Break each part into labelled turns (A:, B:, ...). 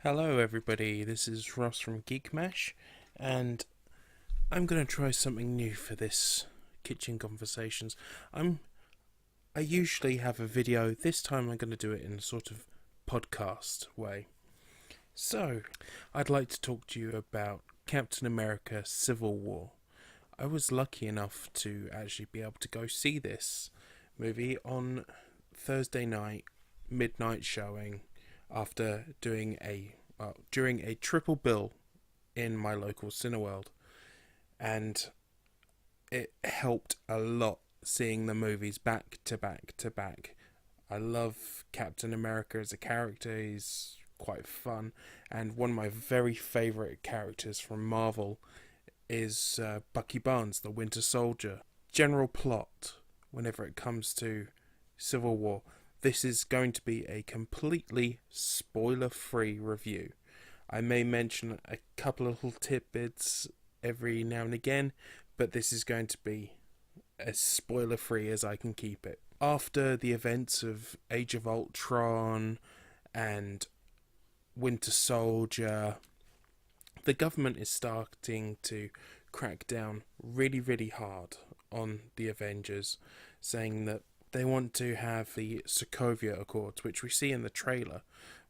A: Hello, everybody. This is Ross from Geek, and I'm going to try something new for this kitchen conversations. I usually have a video. This time, I'm going to do it in a sort of podcast way. So, I'd like to talk to you about Captain America: Civil War. I was lucky enough to actually be able to go see this movie on Thursday night, midnight showing, after doing during a triple bill in my local Cineworld, and it helped a lot seeing the movies back to back to back. I love Captain America as a character. He's quite fun, and one of my very favourite characters from Marvel is Bucky Barnes, the Winter Soldier. General plot, whenever it comes to Civil War, this is going to be a completely spoiler-free review. I may mention a couple of little tidbits every now and again, but this is going to be as spoiler-free as I can keep it. After the events of Age of Ultron and Winter Soldier, the government is starting to crack down really, really hard on the Avengers, saying that they want to have the Sokovia Accords, which we see in the trailer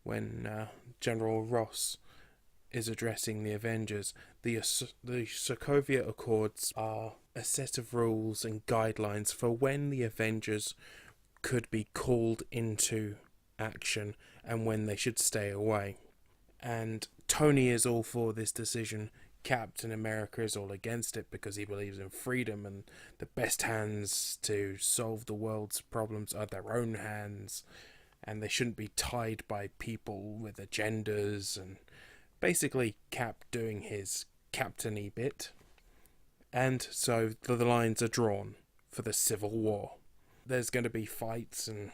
A: when General Ross is addressing the Avengers. The Sokovia Accords are a set of rules and guidelines for when the Avengers could be called into action and when they should stay away. And Tony is all for this decision. Captain America is all against it because he believes in freedom, and the best hands to solve the world's problems are their own hands, and they shouldn't be tied by people with agendas, and basically Cap doing his captain-y bit. And so the lines are drawn for the Civil War. There's going to be fights and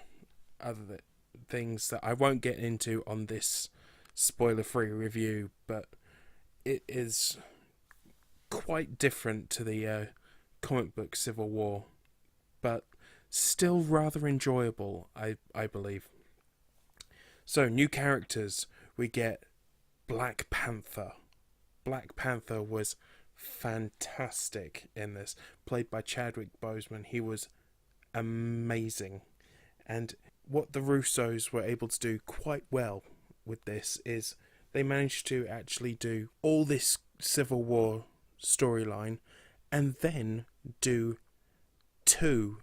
A: other things that I won't get into on this spoiler-free review, but it is quite different to the comic book Civil War, but still rather enjoyable, I believe. So, new characters. We get Black Panther. Black Panther was fantastic in this, played by Chadwick Boseman. He was amazing. And what the Russos were able to do quite well with this is they managed to actually do all this Civil War storyline and then do two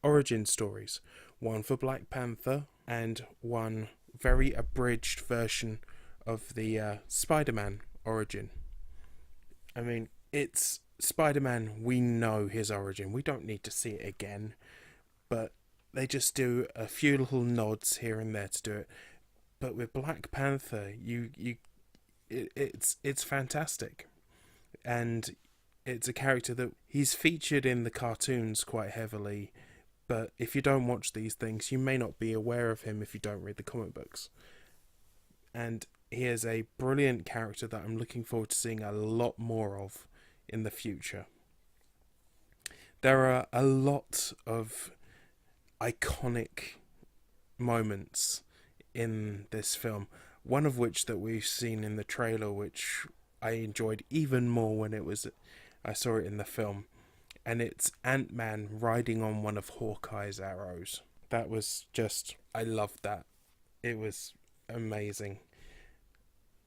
A: origin stories. One for Black Panther and one very abridged version of the Spider-Man origin. I mean, it's Spider-Man, we know his origin. We don't need to see it again, but they just do a few little nods here and there to do it. But with Black Panther, it's fantastic, and it's a character that he's featured in the cartoons quite heavily. But if you don't watch these things, you may not be aware of him if you don't read the comic books. And he is a brilliant character that I'm looking forward to seeing a lot more of in the future. There are a lot of iconic moments in this film, one of which that we've seen in the trailer, which I enjoyed even more when I saw it in the film, and it's Ant-Man riding on one of Hawkeye's arrows. That was just, I loved that. It was amazing.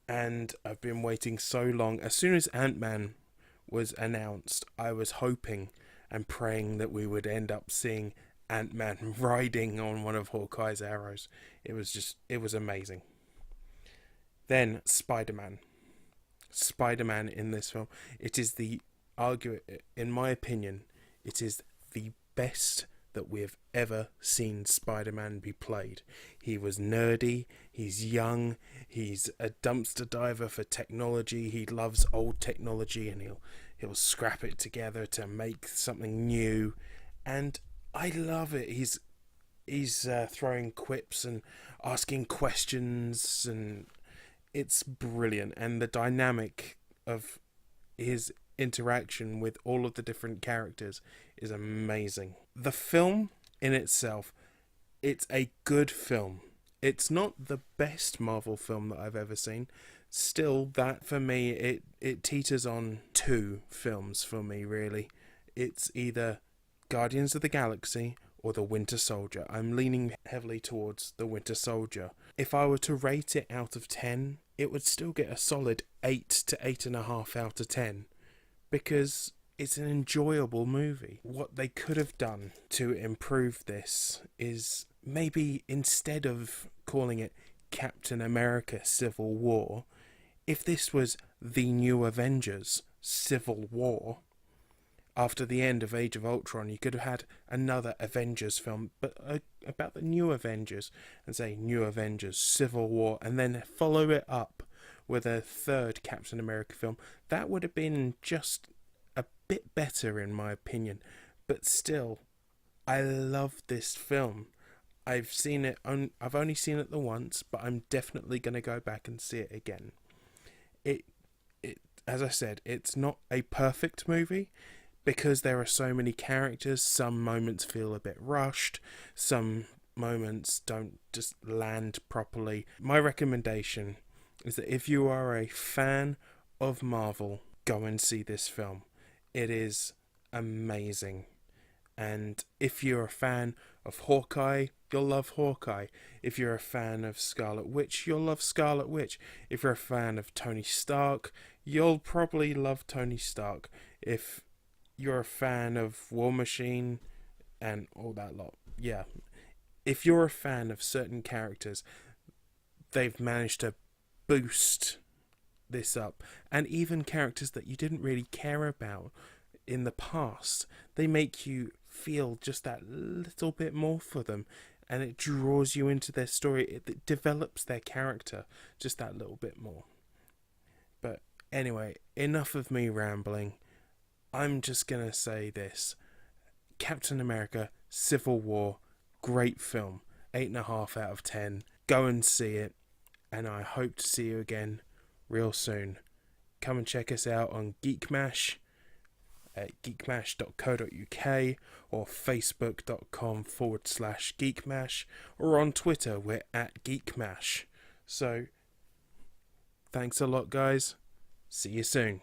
A: And I've been waiting so long. As soon as Ant-Man was announced, I was hoping and praying that we would end up seeing Ant-Man riding on one of Hawkeye's arrows. It was amazing. Then Spider-Man. Spider-Man in this film. It is in my opinion, it is the best that we have ever seen Spider-Man be played. He was nerdy, he's young, he's a dumpster diver for technology, he loves old technology, and he'll scrap it together to make something new, and I love it. He's throwing quips and asking questions, and it's brilliant. And the dynamic of his interaction with all of the different characters is amazing. The film in itself, it's a good film. It's not the best Marvel film that I've ever seen. Still, that for me, it teeters on two films for me, really. It's either Guardians of the Galaxy or The Winter Soldier. I'm leaning heavily towards The Winter Soldier. If I were to rate it out of 10, it would still get a solid 8 to 8.5 out of 10, because it's an enjoyable movie. What they could have done to improve this is maybe instead of calling it Captain America Civil War, if this was The New Avengers Civil War, after the end of Age of Ultron, you could have had another Avengers film, but about the New Avengers, and say New Avengers Civil War, and then follow it up with a third Captain America film. That would have been just a bit better, in my opinion. But still, I love this film. I've only seen it the once, but I'm definitely going to go back and see it again. It, as I said, it's not a perfect movie, because there are so many characters. Some moments feel a bit rushed, some moments don't just land properly. My recommendation is that if you are a fan of Marvel, go and see this film. It is amazing. And if you're a fan of Hawkeye, you'll love Hawkeye. If you're a fan of Scarlet Witch, you'll love Scarlet Witch. If you're a fan of Tony Stark, you'll probably love Tony Stark. If you're a fan of War Machine and all that lot, yeah. If you're a fan of certain characters, they've managed to boost this up. And even characters that you didn't really care about in the past, they make you feel just that little bit more for them, and it draws you into their story. It develops their character just that little bit more. But anyway, enough of me rambling. I'm just gonna say this: Captain America Civil War, great film, 8.5 out of 10. Go and see it, and I hope to see you again real soon. Come and check us out on Geek Mash at geekmash.co.uk or facebook.com/geekmash, or on Twitter we're at geekmash. So thanks a lot, guys. See you soon.